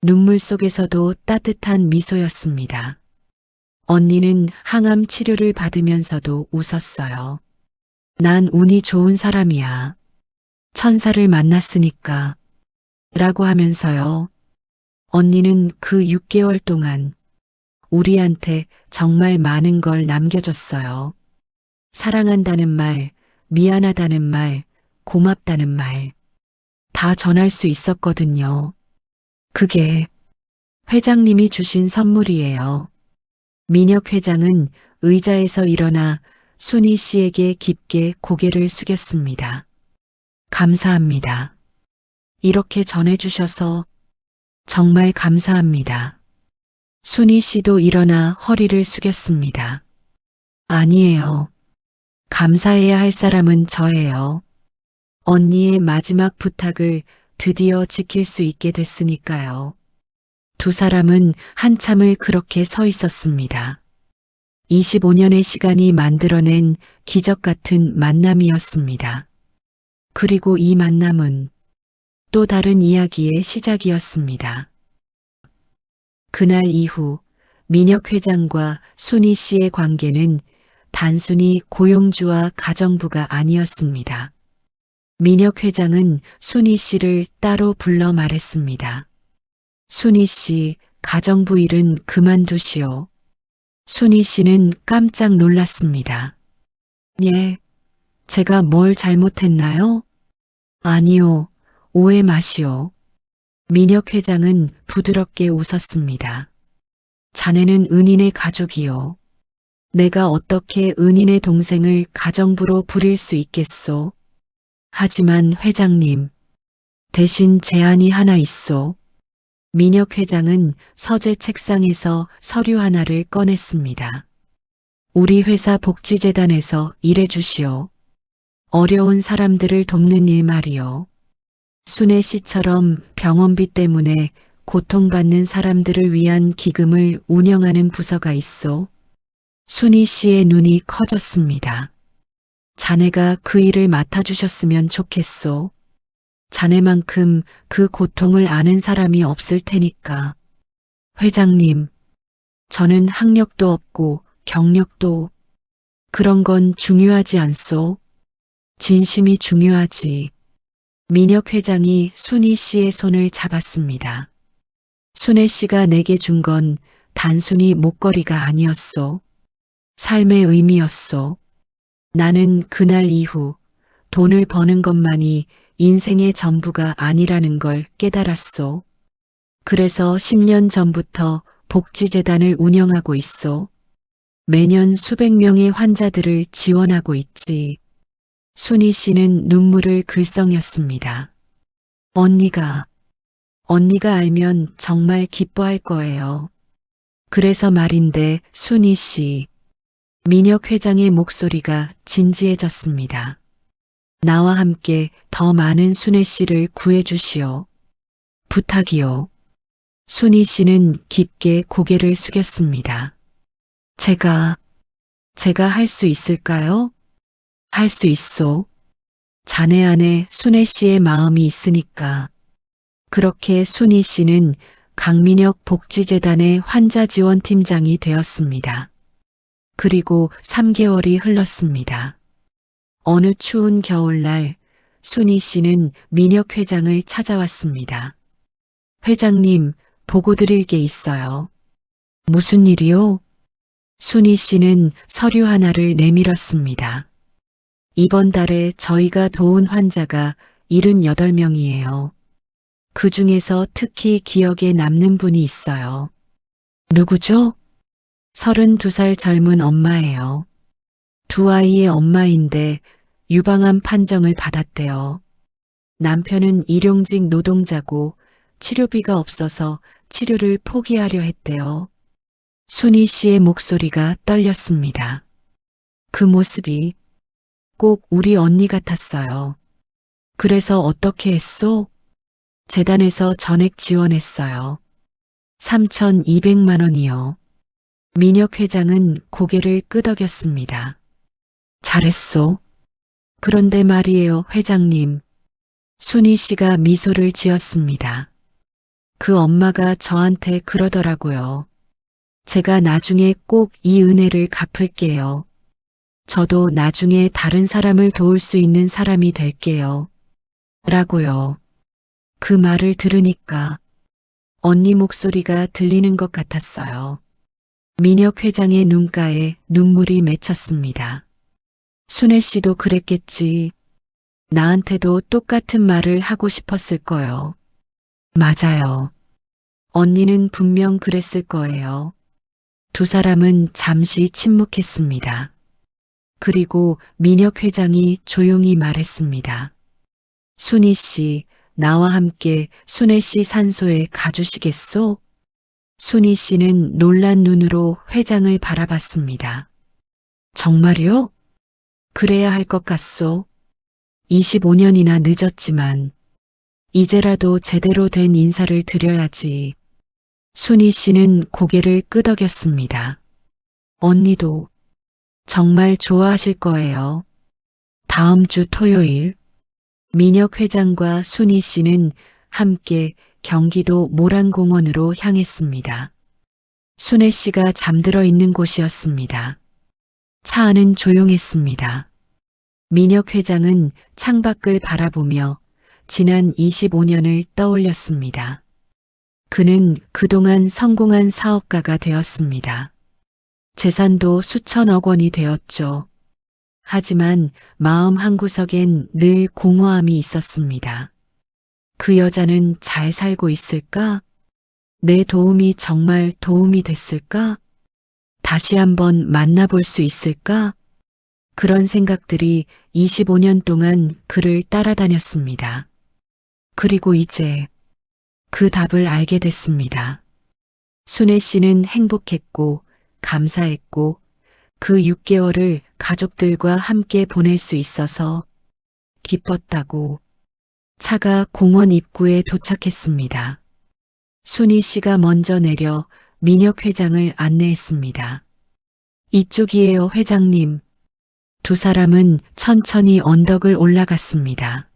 눈물 속에서도 따뜻한 미소였습니다. 언니는 항암 치료를 받으면서도 웃었어요. 난 운이 좋은 사람이야. 천사를 만났으니까. 라고 하면서요. 언니는 그 6개월 동안 우리한테 정말 많은 걸 남겨줬어요. 사랑한다는 말, 미안하다는 말, 고맙다는 말. 다 전할 수 있었거든요. 그게 회장님이 주신 선물이에요. 민혁 회장은 의자에서 일어나 순희 씨에게 깊게 고개를 숙였습니다. 감사합니다. 이렇게 전해주셔서 정말 감사합니다. 순희 씨도 일어나 허리를 숙였습니다. 아니에요. 감사해야 할 사람은 저예요. 언니의 마지막 부탁을 드디어 지킬 수 있게 됐으니까요. 두 사람은 한참을 그렇게 서 있었습니다. 25년의 시간이 만들어낸 기적 같은 만남이었습니다. 그리고 이 만남은 또 다른 이야기의 시작이었습니다. 그날 이후 민혁 회장과 순희 씨의 관계는 단순히 고용주와 가정부가 아니었습니다. 민혁 회장은 순희 씨를 따로 불러 말했습니다. 순희 씨, 가정부 일은 그만두시오. 순희 씨는 깜짝 놀랐습니다. 예, 제가 뭘 잘못했나요? 아니요, 오해 마시오. 민혁 회장은 부드럽게 웃었습니다. 자네는 은인의 가족이요. 내가 어떻게 은인의 동생을 가정부로 부릴 수 있겠소? 하지만 회장님, 대신 제안이 하나 있소. 민혁 회장은 서재 책상에서 서류 하나를 꺼냈습니다. 우리 회사 복지재단에서 일해주시오. 어려운 사람들을 돕는 일 말이요. 순애 씨처럼 병원비 때문에 고통받는 사람들을 위한 기금을 운영하는 부서가 있소. 순희 씨의 눈이 커졌습니다. 자네가 그 일을 맡아주셨으면 좋겠소. 자네만큼 그 고통을 아는 사람이 없을 테니까. 회장님, 저는 학력도 없고 경력도 그런 건 중요하지 않소. 진심이 중요하지. 민혁 회장이 순희 씨의 손을 잡았습니다. 순애 씨가 내게 준 건 단순히 목걸이가 아니었소. 삶의 의미였소. 나는 그날 이후 돈을 버는 것만이 인생의 전부가 아니라는 걸 깨달았소. 그래서 10년 전부터 복지재단을 운영하고 있소. 매년 수백 명의 환자들을 지원하고 있지. 순희 씨는 눈물을 글썽였습니다. 언니가 알면 정말 기뻐할 거예요. 그래서 말인데 순희 씨. 민혁 회장의 목소리가 진지해졌습니다. 나와 함께 더 많은 순애 씨를 구해주시오. 부탁이요. 순희 씨는 깊게 고개를 숙였습니다. 제가 할 수 있을까요? 할 수 있소. 자네 안에 순애 씨의 마음이 있으니까. 그렇게 순희 씨는 강민혁 복지재단의 환자지원팀장이 되었습니다. 그리고 3개월이 흘렀습니다. 어느 추운 겨울날 순희 씨는 민혁 회장을 찾아왔습니다. 회장님, 보고 드릴 게 있어요. 무슨 일이요? 순희 씨는 서류 하나를 내밀었습니다. 이번 달에 저희가 도운 환자가 78명이에요. 그 중에서 특히 기억에 남는 분이 있어요. 누구죠? 32살 젊은 엄마예요. 두 아이의 엄마인데 유방암 판정을 받았대요. 남편은 일용직 노동자고 치료비가 없어서 치료를 포기하려 했대요. 순희 씨의 목소리가 떨렸습니다. 그 모습이 꼭 우리 언니 같았어요. 그래서 어떻게 했소? 재단에서 전액 지원했어요. 3,200만 원이요. 민혁 회장은 고개를 끄덕였습니다. 잘했소. 그런데 말이에요, 회장님. 순희 씨가 미소를 지었습니다. 그 엄마가 저한테 그러더라고요. 제가 나중에 꼭 이 은혜를 갚을게요. 저도 나중에 다른 사람을 도울 수 있는 사람이 될게요. 라고요. 그 말을 들으니까 언니 목소리가 들리는 것 같았어요. 민혁 회장의 눈가에 눈물이 맺혔습니다. 순애 씨도 그랬겠지. 나한테도 똑같은 말을 하고 싶었을 거요. 맞아요. 언니는 분명 그랬을 거예요. 두 사람은 잠시 침묵했습니다. 그리고 민혁 회장이 조용히 말했습니다. 순희 씨, 나와 함께 순애 씨 산소에 가주시겠소? 순희 씨는 놀란 눈으로 회장을 바라봤습니다. 정말요? 그래야 할 것 같소. 25년이나 늦었지만 이제라도 제대로 된 인사를 드려야지. 순희 씨는 고개를 끄덕였습니다. 언니도 정말 좋아하실 거예요. 다음 주 토요일 민혁 회장과 순희 씨는 함께 경기도 모란공원으로 향했습니다. 순애 씨가 잠들어 있는 곳이었습니다. 차 안은 조용했습니다. 민혁 회장은 창밖을 바라보며 지난 25년을 떠올렸습니다. 그는 그동안 성공한 사업가가 되었습니다. 재산도 수천억 원이 되었죠. 하지만 마음 한구석엔 늘 공허함이 있었습니다. 그 여자는 잘 살고 있을까? 내 도움이 정말 도움이 됐을까? 다시 한번 만나볼 수 있을까? 그런 생각들이 25년 동안 그를 따라다녔습니다. 그리고 이제 그 답을 알게 됐습니다. 순애 씨는 행복했고 감사했고 그 6개월을 가족들과 함께 보낼 수 있어서 기뻤다고. 차가 공원 입구에 도착했습니다. 순희 씨가 먼저 내려 민혁 회장을 안내했습니다. 이쪽이에요, 회장님. 두 사람은 천천히 언덕을 올라갔습니다.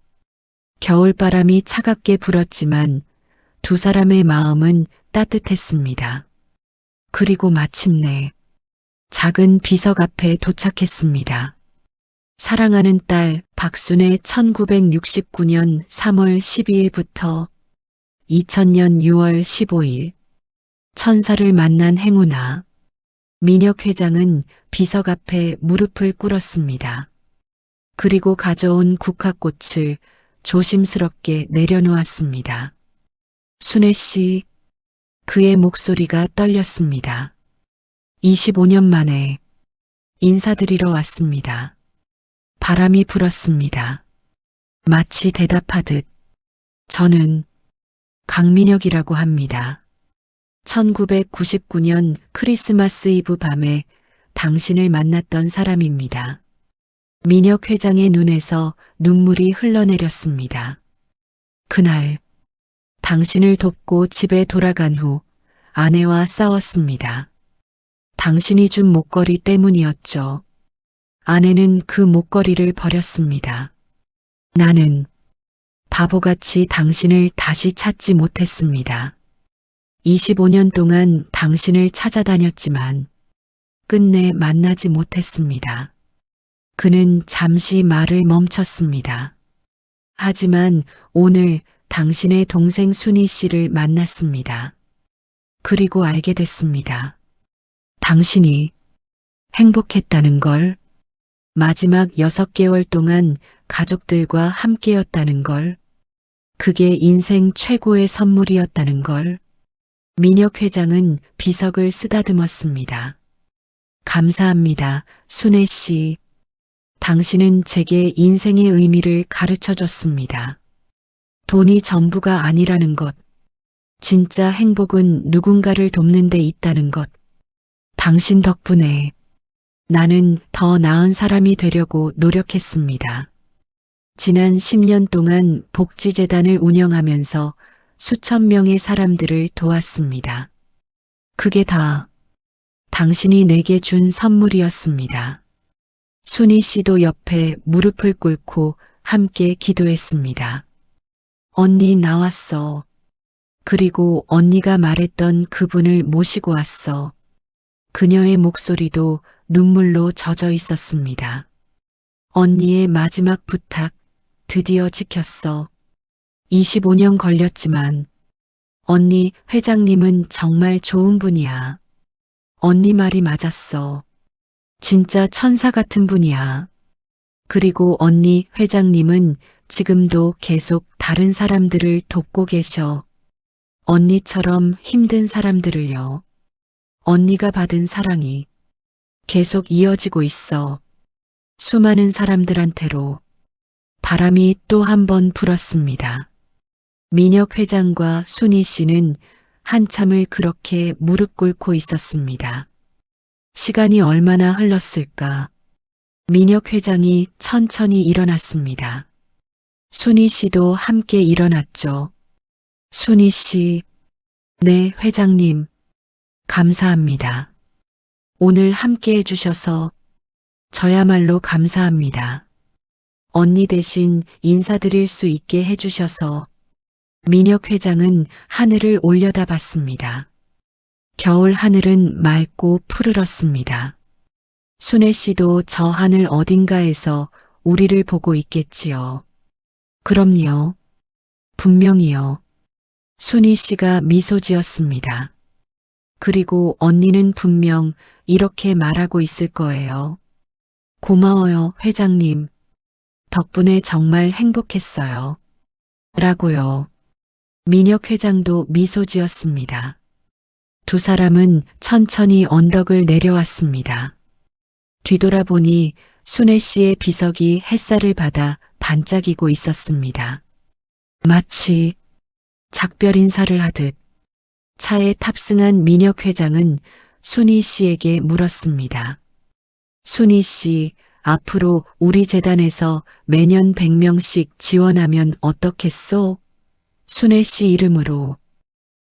겨울바람이 차갑게 불었지만 두 사람의 마음은 따뜻했습니다. 그리고 마침내 작은 비석 앞에 도착했습니다. 사랑하는 딸 박순애 1969년 3월 12일부터 2000년 6월 15일 천사를 만난 행운아. 민혁 회장은 비석 앞에 무릎을 꿇었습니다. 그리고 가져온 국화꽃을 조심스럽게 내려놓았습니다. 순애 씨, 그의 목소리가 떨렸습니다. 25년 만에 인사드리러 왔습니다. 바람이 불었습니다. 마치 대답하듯 저는 강민혁이라고 합니다. 1999년 크리스마스 이브 밤에 당신을 만났던 사람입니다. 민혁 회장의 눈에서 눈물이 흘러내렸습니다. 그날 당신을 돕고 집에 돌아간 후 아내와 싸웠습니다. 당신이 준 목걸이 때문이었죠. 아내는 그 목걸이를 버렸습니다. 나는 바보같이 당신을 다시 찾지 못했습니다. 25년 동안 당신을 찾아다녔지만 끝내 만나지 못했습니다. 그는 잠시 말을 멈췄습니다. 하지만 오늘 당신의 동생 순희 씨를 만났습니다. 그리고 알게 됐습니다. 당신이 행복했다는 걸, 마지막 6개월 동안 가족들과 함께였다는 걸, 그게 인생 최고의 선물이었다는 걸. 민혁 회장은 비석을 쓰다듬었습니다. 감사합니다, 순애 씨. 당신은 제게 인생의 의미를 가르쳐 줬습니다. 돈이 전부가 아니라는 것. 진짜 행복은 누군가를 돕는 데 있다는 것. 당신 덕분에 나는 더 나은 사람이 되려고 노력했습니다. 지난 10년 동안 복지재단을 운영하면서 수천 명의 사람들을 도왔습니다. 그게 다 당신이 내게 준 선물이었습니다. 순희 씨도 옆에 무릎을 꿇고 함께 기도했습니다. 언니 나왔어. 그리고 언니가 말했던 그분을 모시고 왔어. 그녀의 목소리도 눈물로 젖어 있었습니다. 언니의 마지막 부탁 드디어 지켰어. 25년 걸렸지만 언니 회장님은 정말 좋은 분이야. 언니 말이 맞았어. 진짜 천사 같은 분이야. 그리고 언니 회장님은 지금도 계속 다른 사람들을 돕고 계셔. 언니처럼 힘든 사람들을요. 언니가 받은 사랑이 계속 이어지고 있어. 수많은 사람들한테로 바람이 또 한 번 불었습니다. 민혁 회장과 순희 씨는 한참을 그렇게 무릎 꿇고 있었습니다. 시간이 얼마나 흘렀을까? 민혁 회장이 천천히 일어났습니다. 순희 씨도 함께 일어났죠. 순희 씨, 네, 회장님, 감사합니다. 오늘 함께 해주셔서 저야말로 감사합니다. 언니 대신 인사드릴 수 있게 해주셔서 민혁 회장은 하늘을 올려다봤습니다. 겨울 하늘은 맑고 푸르렀습니다. 순애 씨도 저 하늘 어딘가에서 우리를 보고 있겠지요. 그럼요. 분명히요. 순희 씨가 미소 지었습니다. 그리고 언니는 분명 이렇게 말하고 있을 거예요. 고마워요, 회장님. 덕분에 정말 행복했어요. 라고요. 민혁 회장도 미소 지었습니다. 두 사람은 천천히 언덕을 내려왔습니다. 뒤돌아보니 순애 씨의 비석이 햇살을 받아 반짝이고 있었습니다. 마치 작별 인사를 하듯 차에 탑승한 민혁 회장은 순희 씨에게 물었습니다. 순희 씨, 앞으로 우리 재단에서 매년 100명씩 지원하면 어떻겠소? 순애 씨 이름으로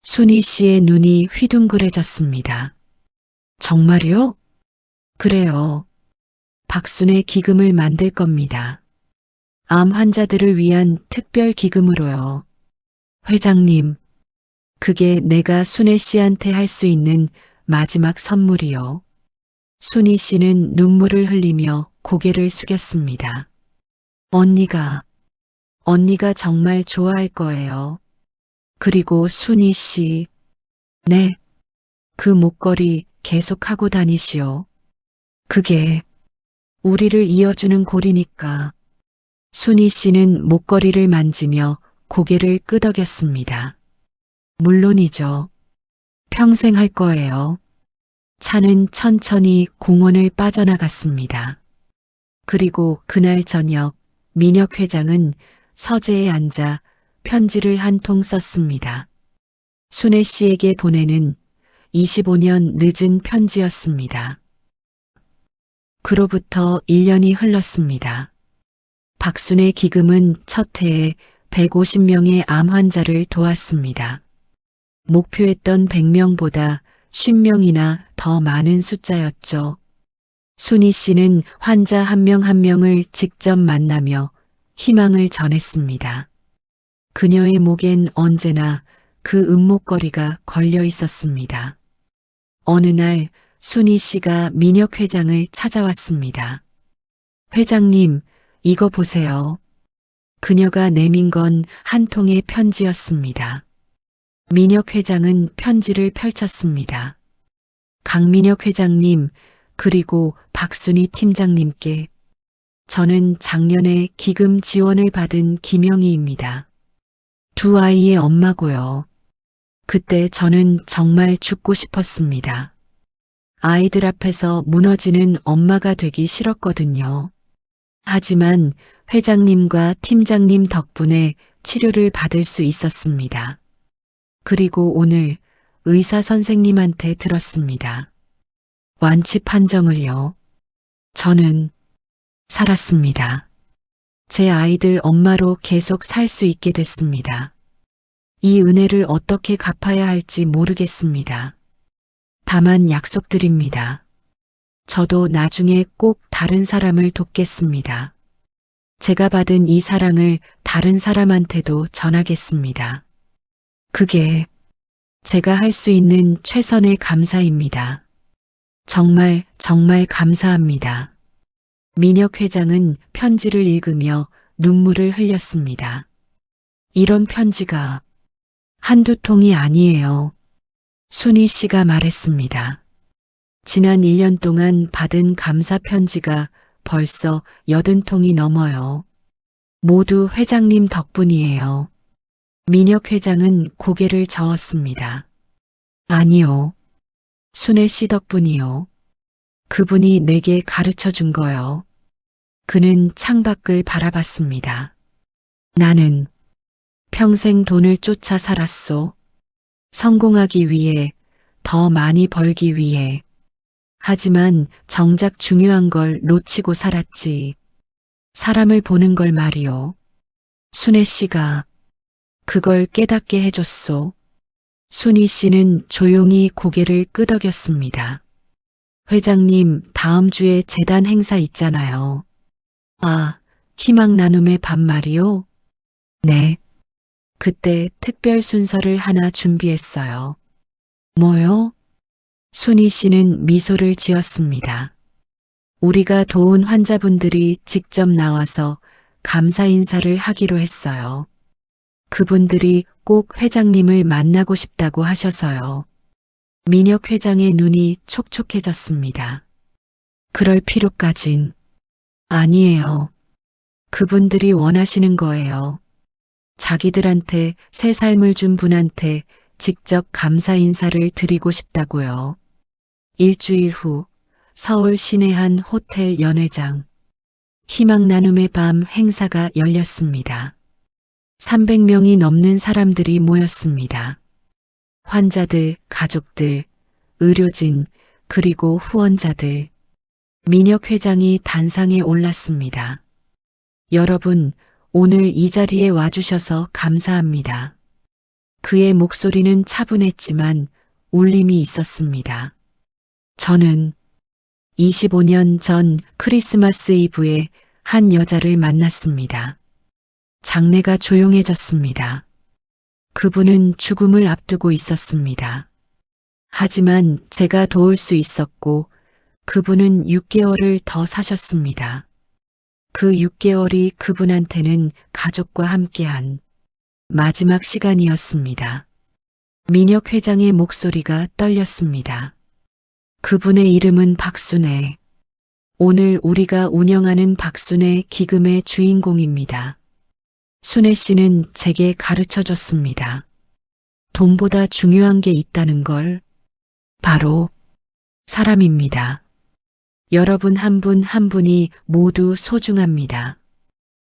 순희 씨의 눈이 휘둥그레졌습니다. 정말요? 그래요. 박순애 기금을 만들 겁니다. 암 환자들을 위한 특별 기금으로요. 회장님, 그게 내가 순애 씨한테 할 수 있는 마지막 선물이요. 순희 씨는 눈물을 흘리며 고개를 숙였습니다. 언니가 정말 좋아할 거예요. 그리고 순희 씨, 네, 그 목걸이 계속 하고 다니시오. 그게 우리를 이어주는 고리니까. 순희 씨는 목걸이를 만지며 고개를 끄덕였습니다. 물론이죠. 평생 할 거예요. 차는 천천히 공원을 빠져나갔습니다. 그리고 그날 저녁 민혁 회장은 서재에 앉아 편지를 한 통 썼습니다. 순애 씨에게 보내는 25년 늦은 편지였습니다. 그로부터 1년이 흘렀습니다. 박순애 기금은 첫 해에 150명의 암 환자를 도왔습니다. 목표했던 100명보다 50명이나 더 많은 숫자였죠. 순희 씨는 환자 한 명 한 명을 직접 만나며 희망을 전했습니다. 그녀의 목엔 언제나 그 은목걸이가 걸려 있었습니다. 어느 날 순희 씨가 민혁 회장을 찾아왔습니다. 회장님, 이거 보세요. 그녀가 내민 건 한 통의 편지였습니다. 민혁 회장은 편지를 펼쳤습니다. 강민혁 회장님, 그리고 박순희 팀장님께 저는 작년에 기금 지원을 받은 김영희입니다. 두 아이의 엄마고요. 그때 저는 정말 죽고 싶었습니다. 아이들 앞에서 무너지는 엄마가 되기 싫었거든요. 하지만 회장님과 팀장님 덕분에 치료를 받을 수 있었습니다. 그리고 오늘 의사 선생님한테 들었습니다. 완치 판정을요. 저는 살았습니다. 제 아이들 엄마로 계속 살 수 있게 됐습니다. 이 은혜를 어떻게 갚아야 할지 모르겠습니다. 다만 약속드립니다. 저도 나중에 꼭 다른 사람을 돕겠습니다. 제가 받은 이 사랑을 다른 사람한테도 전하겠습니다. 그게 제가 할 수 있는 최선의 감사입니다. 정말 감사합니다. 민혁 회장은 편지를 읽으며 눈물을 흘렸습니다. 이런 편지가 한두 통이 아니에요. 순희 씨가 말했습니다. 지난 1년 동안 받은 감사 편지가 벌써 80통이 넘어요. 모두 회장님 덕분이에요. 민혁 회장은 고개를 저었습니다. 아니요. 순애 씨 덕분이요. 그분이 내게 가르쳐 준 거요. 그는 창밖을 바라봤습니다. 나는 평생 돈을 쫓아 살았소. 성공하기 위해, 더 많이 벌기 위해. 하지만 정작 중요한 걸 놓치고 살았지. 사람을 보는 걸 말이요. 순애 씨가 그걸 깨닫게 해줬소. 순희 씨는 조용히 고개를 끄덕였습니다. 회장님, 다음 주에 재단 행사 있잖아요. 아, 희망 나눔의 밤 말이요? 네. 그때 특별 순서를 하나 준비했어요. 뭐요? 순희 씨는 미소를 지었습니다. 우리가 도운 환자분들이 직접 나와서 감사 인사를 하기로 했어요. 그분들이 꼭 회장님을 만나고 싶다고 하셔서요. 민혁 회장의 눈이 촉촉해졌습니다. 그럴 필요까진 아니에요. 그분들이 원하시는 거예요. 자기들한테 새 삶을 준 분한테 직접 감사 인사를 드리고 싶다고요. 일주일 후 서울 시내 한 호텔 연회장. 희망 나눔의 밤 행사가 열렸습니다. 300명이 넘는 사람들이 모였습니다. 환자들, 가족들, 의료진, 그리고 후원자들. 민혁 회장이 단상에 올랐습니다. 여러분, 오늘 이 자리에 와주셔서 감사합니다. 그의 목소리는 차분했지만 울림이 있었습니다. 저는 25년 전 크리스마스 이브에 한 여자를 만났습니다. 장내가 조용해졌습니다. 그분은 죽음을 앞두고 있었습니다. 하지만 제가 도울 수 있었고 그분은 6개월을 더 사셨습니다. 그 6개월이 그분한테는 가족과 함께한 마지막 시간이었습니다. 민혁 회장의 목소리가 떨렸습니다. 그분의 이름은 박순애. 오늘 우리가 운영하는 박순애 기금의 주인공입니다. 순애 씨는 제게 가르쳐 줬습니다. 돈보다 중요한 게 있다는 걸. 바로 사람입니다. 여러분 한 분 한 분이 모두 소중합니다.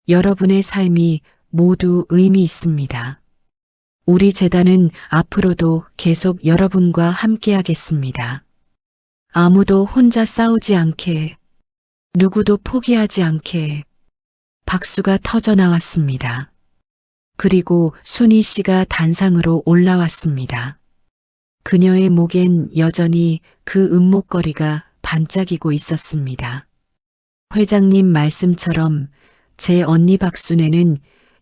여러분의 삶이 모두 의미 있습니다. 우리 재단은 앞으로도 계속 여러분과 함께하겠습니다. 아무도 혼자 싸우지 않게, 누구도 포기하지 않게. 박수가 터져 나왔습니다. 그리고 순희 씨가 단상으로 올라왔습니다. 그녀의 목엔 여전히 그 은목걸이가 반짝이고 있었습니다. 회장님 말씀처럼 제 언니 박순애는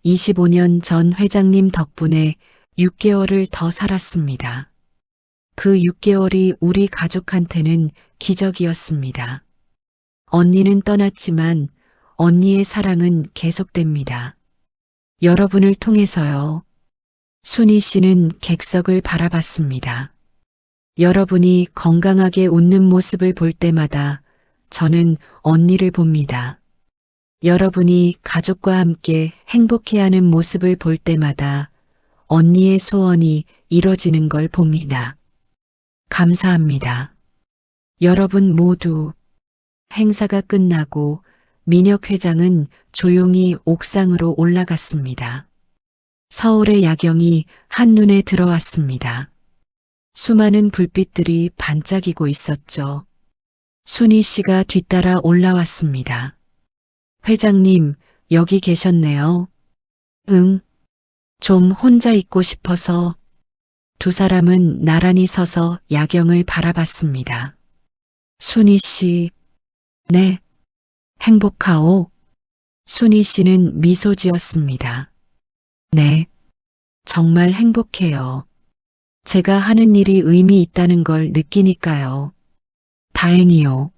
25년 전 회장님 덕분에 6개월을 더 살았습니다. 그 6개월이 우리 가족한테는 기적이었습니다. 언니는 떠났지만 언니의 사랑은 계속됩니다. 여러분을 통해서요. 순희 씨는 객석을 바라봤습니다. 여러분이 건강하게 웃는 모습을 볼 때마다 저는 언니를 봅니다. 여러분이 가족과 함께 행복해하는 모습을 볼 때마다 언니의 소원이 이뤄지는 걸 봅니다. 감사합니다. 여러분 모두. 행사가 끝나고 민혁 회장은 조용히 옥상으로 올라갔습니다. 서울의 야경이 한눈에 들어왔습니다. 수많은 불빛들이 반짝이고 있었죠. 순희 씨가 뒤따라 올라왔습니다. 회장님, 여기 계셨네요. 응. 좀 혼자 있고 싶어서. 두 사람은 나란히 서서 야경을 바라봤습니다. 순희 씨, 네. 행복하오? 순희 씨는 미소 지었습니다. 네. 정말 행복해요. 제가 하는 일이 의미 있다는 걸 느끼니까요. 다행이요.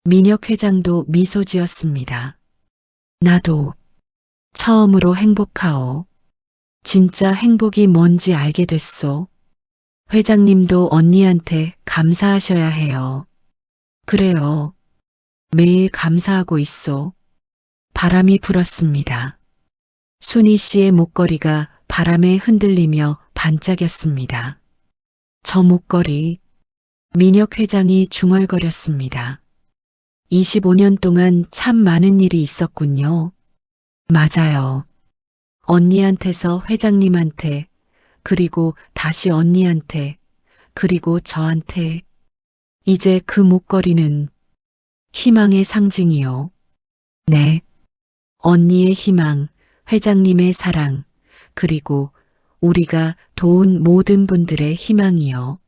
민혁 회장도 미소 지었습니다. 나도 처음으로 행복하오. 진짜 행복이 뭔지 알게 됐소. 회장님도 언니한테 감사하셔야 해요. 그래요. 매일 감사하고 있소. 바람이 불었습니다. 순희 씨의 목걸이가 바람에 흔들리며 반짝였습니다. 저 목걸이, 민혁 회장이 중얼거렸습니다. 25년 동안 참 많은 일이 있었군요. 맞아요. 언니한테서 회장님한테, 그리고 다시 언니한테, 그리고 저한테. 이제 그 목걸이는 희망의 상징이요. 네. 언니의 희망, 회장님의 사랑, 그리고 우리가 도운 모든 분들의 희망이요.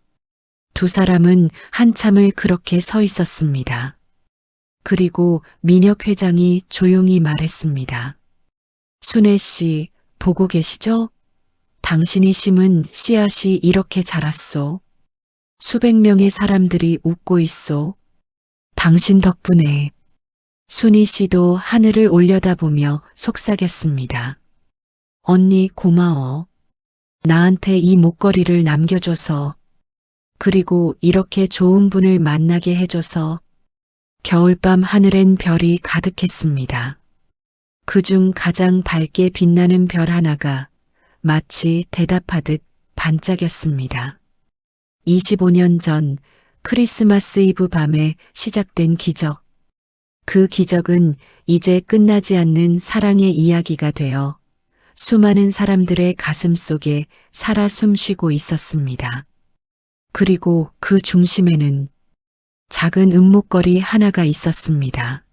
두 사람은 한참을 그렇게 서 있었습니다. 그리고 민혁 회장이 조용히 말했습니다. 순애 씨, 보고 계시죠? 당신이 심은 씨앗이 이렇게 자랐소. 수백 명의 사람들이 웃고 있소. 당신 덕분에. 순희 씨도 하늘을 올려다보며 속삭였습니다. 언니 고마워. 나한테 이 목걸이를 남겨줘서, 그리고 이렇게 좋은 분을 만나게 해줘서. 겨울밤 하늘엔 별이 가득했습니다. 그중 가장 밝게 빛나는 별 하나가 마치 대답하듯 반짝였습니다. 25년 전 크리스마스 이브 밤에 시작된 기적. 그 기적은 이제 끝나지 않는 사랑의 이야기가 되어 수많은 사람들의 가슴 속에 살아 숨쉬고 있었습니다. 그리고 그 중심에는 작은 은목걸이 하나가 있었습니다.